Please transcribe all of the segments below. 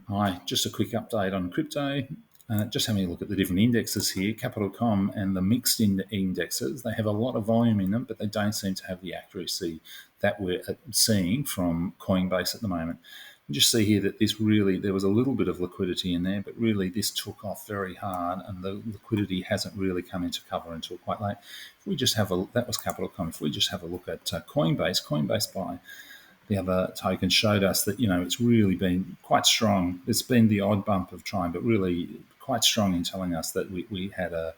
Hi, just a quick update on crypto. Just having a look at the different indexes here, Capital.com and the mixed indexes. They have a lot of volume in them, but they don't seem to have the accuracy that we're seeing from Coinbase at the moment. You just see here that there was a little bit of liquidity in there, but really this took off very hard, and the liquidity hasn't really come into cover until quite late. If we just have that was Capital.com. If we just have a look at Coinbase by the other token showed us that it's really been quite strong. It's been the odd bump of time, but really quite strong in telling us that we had a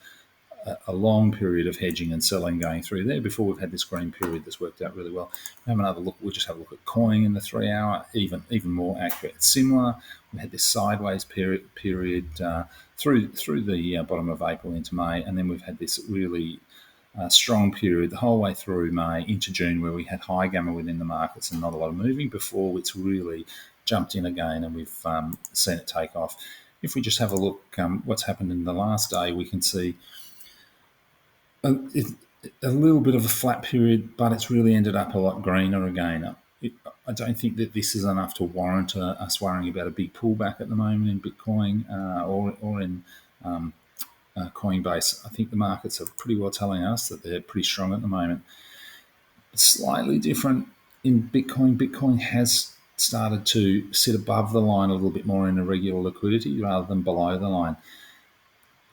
long period of hedging and selling going through there before we've had this green period that's worked out really well. Have another look. We'll just have a look at Coin in the 3 hour, even more accurate. It's similar. We had this sideways period through the bottom of April into May, and then we've had this really strong period the whole way through May into June, where we had high gamma within the markets and not a lot of moving before it's really jumped in again, and we've seen it take off. If we just have a look what's happened in the last day, we can see a little bit of a flat period, but it's really ended up a lot greener again. I don't think that this is enough to warrant us worrying about a big pullback at the moment in Bitcoin or in Coinbase. I think the markets are pretty well telling us that they're pretty strong at the moment. It's slightly different in Bitcoin. Bitcoin has started to sit above the line a little bit more in irregular liquidity rather than below the line.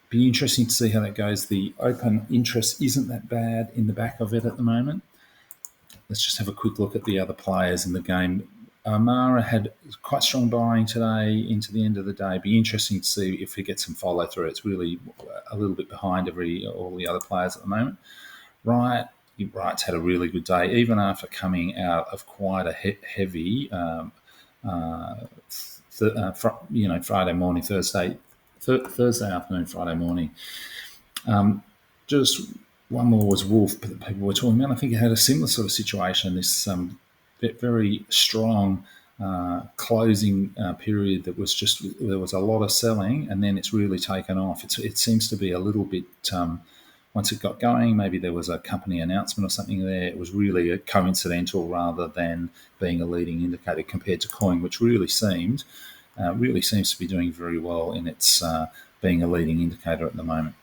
Be interesting to see how that goes. The open interest isn't that bad in the back of it at the moment. Let's just have a quick look at the other players in the game. Mara had quite strong buying today into the end of the day. Be interesting to see if we get some follow through. It's really a little bit behind all the other players at the moment. Riot's had a really good day, even after coming out of quite a heavy Friday morning, Thursday afternoon, Friday morning. Just one more was Wolf that people were talking about. I think it had a similar sort of situation. This very strong closing period that was there was a lot of selling, and then it's really taken off. It seems to be a little bit once it got going, maybe there was a company announcement or something there. It was really a coincidental rather than being a leading indicator compared to Coin, which really seems to be doing very well in its being a leading indicator at the moment.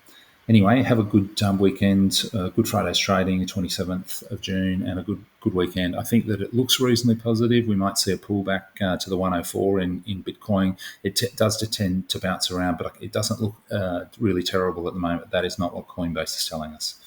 Anyway, have a good weekend, good Friday's trading, the 27th of June, and a good weekend. I think that it looks reasonably positive. We might see a pullback to the 104 in Bitcoin. It does tend to bounce around, but it doesn't look really terrible at the moment. That is not what Coinbase is telling us.